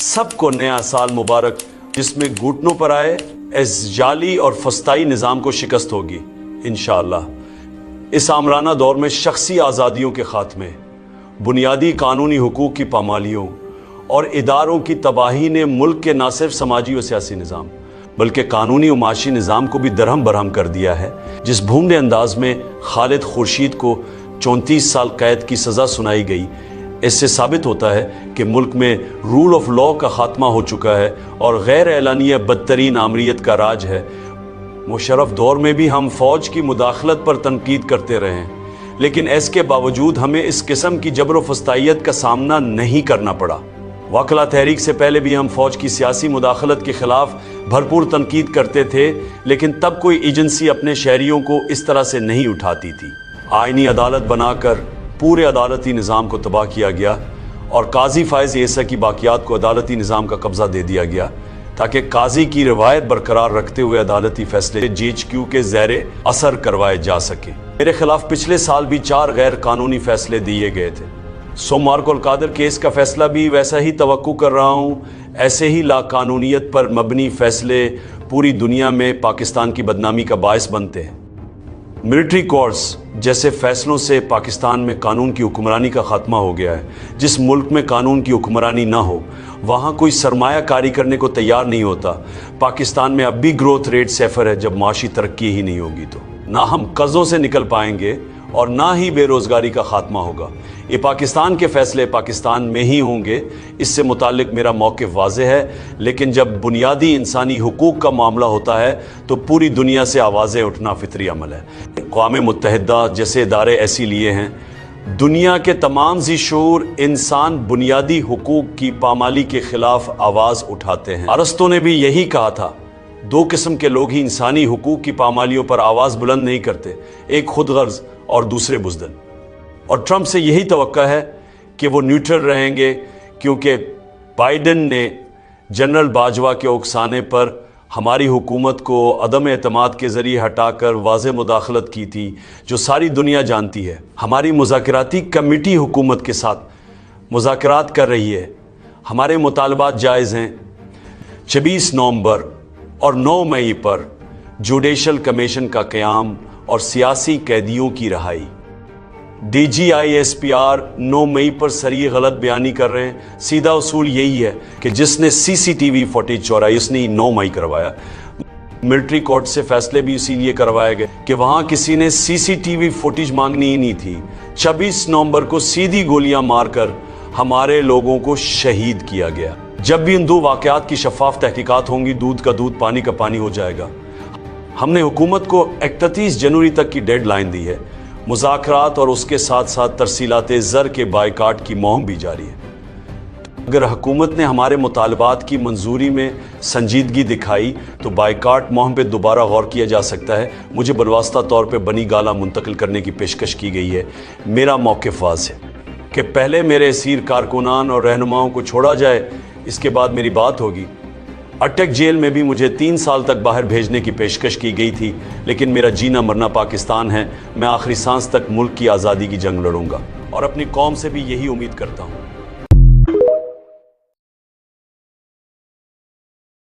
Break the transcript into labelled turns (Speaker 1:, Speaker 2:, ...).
Speaker 1: سب کو نیا سال مبارک، جس میں گھٹنوں پر آئے اس جعلی اور فسطائی نظام کو شکست ہوگی انشاءاللہ۔ اس آمرانہ دور میں شخصی آزادیوں کے خاتمے، بنیادی قانونی حقوق کی پامالیوں اور اداروں کی تباہی نے ملک کے نہ صرف سماجی و سیاسی نظام بلکہ قانونی و معاشی نظام کو بھی درہم برہم کر دیا ہے۔ جس بھونڈے انداز میں خالد خورشید کو 34 سال قید کی سزا سنائی گئی، اس سے ثابت ہوتا ہے کہ ملک میں رول آف لا کا خاتمہ ہو چکا ہے اور غیر اعلانیہ بدترین آمریت کا راج ہے۔ مشرف دور میں بھی ہم فوج کی مداخلت پر تنقید کرتے رہے ہیں، لیکن اس کے باوجود ہمیں اس قسم کی جبر و فسطائیت کا سامنا نہیں کرنا پڑا۔ واکلا تحریک سے پہلے بھی ہم فوج کی سیاسی مداخلت کے خلاف بھرپور تنقید کرتے تھے، لیکن تب کوئی ایجنسی اپنے شہریوں کو اس طرح سے نہیں اٹھاتی تھی۔ آئینی عدالت بنا کر پورے عدالتی نظام کو تباہ کیا گیا اور قاضی فائز عیسیٰ کی باقیات کو عدالتی نظام کا قبضہ دے دیا گیا تاکہ قاضی کی روایت برقرار رکھتے ہوئے عدالتی فیصلے GHQ کے زیر اثر کروائے جا سکیں۔ میرے خلاف پچھلے سال بھی 4 غیر قانونی فیصلے دیے گئے تھے۔ مارکو القادر کیس کا فیصلہ بھی ویسا ہی توقع کر رہا ہوں۔ ایسے ہی لا قانونیت پر مبنی فیصلے پوری دنیا میں پاکستان کی بدنامی کا باعث بنتے ہیں۔ ملٹری کورٹس جیسے فیصلوں سے پاکستان میں قانون کی حکمرانی کا خاتمہ ہو گیا ہے۔ جس ملک میں قانون کی حکمرانی نہ ہو وہاں کوئی سرمایہ کاری کرنے کو تیار نہیں ہوتا۔ پاکستان میں اب بھی گروتھ ریٹ صفر ہے، جب معاشی ترقی ہی نہیں ہوگی تو نہ ہم قرضوں سے نکل پائیں گے اور نہ ہی بے روزگاری کا خاتمہ ہوگا۔ یہ پاکستان کے فیصلے پاکستان میں ہی ہوں گے، اس سے متعلق میرا موقف واضح ہے، لیکن جب بنیادی انسانی حقوق کا معاملہ ہوتا ہے تو پوری دنیا سے آوازیں اٹھنا فطری عمل ہے۔ اقوام متحدہ جیسے ادارے ایسی لیے ہیں، دنیا کے تمام ذی شعور انسان بنیادی حقوق کی پامالی کے خلاف آواز اٹھاتے ہیں۔ ارسطو نے بھی یہی کہا تھا، 2 قسم کے لوگ ہی انسانی حقوق کی پامالیوں پر آواز بلند نہیں کرتے، ایک خود غرض اور دوسرے بزدل۔ اور ٹرمپ سے یہی توقع ہے کہ وہ نیوٹرل رہیں گے، کیونکہ بائیڈن نے جنرل باجوہ کے اکسانے پر ہماری حکومت کو عدم اعتماد کے ذریعے ہٹا کر واضح مداخلت کی تھی، جو ساری دنیا جانتی ہے۔ ہماری مذاکراتی کمیٹی حکومت کے ساتھ مذاکرات کر رہی ہے، ہمارے مطالبات جائز ہیں۔ 26 نومبر اور 9 مئی پر جوڈیشل کمیشن کا قیام اور سیاسی قیدیوں کی رہائی۔ DGISPR 9 مئی پر سری غلط بیانی کر رہے ہیں۔ سیدھا اصول یہی ہے کہ جس نے CCTV فوٹیج چورائی اس نے 9 مئی کروایا۔ ملٹری کورٹ سے فیصلے بھی اسی لیے کروائے گئے کہ وہاں کسی نے CCTV فوٹیج مانگنی ہی نہیں تھی۔ 26 نومبر کو سیدھی گولیاں مار کر ہمارے لوگوں کو شہید کیا گیا۔ جب بھی ان 2 واقعات کی شفاف تحقیقات ہوں گی، دودھ کا دودھ پانی کا پانی ہو جائے گا۔ ہم نے حکومت کو 31 جنوری تک کی ڈیڈ لائن دی ہے۔ مذاکرات اور اس کے ساتھ ساتھ ترسیلات زر کے بائیکاٹ کی مہم بھی جاری ہے۔ اگر حکومت نے ہمارے مطالبات کی منظوری میں سنجیدگی دکھائی تو بائیکاٹ مہم پہ دوبارہ غور کیا جا سکتا ہے۔ مجھے بالواسطہ طور پہ بنی گالہ منتقل کرنے کی پیشکش کی گئی ہے۔ میرا موقف واضح ہے کہ پہلے میرے اسیر کارکنان اور رہنماؤں کو چھوڑا جائے، اس کے بعد میری بات ہوگی۔ اٹک جیل میں بھی مجھے 3 سال تک باہر بھیجنے کی پیشکش کی گئی تھی، لیکن میرا جینا مرنا پاکستان ہے۔ میں آخری سانس تک ملک کی آزادی کی جنگ لڑوں گا اور اپنی قوم سے بھی یہی امید کرتا ہوں۔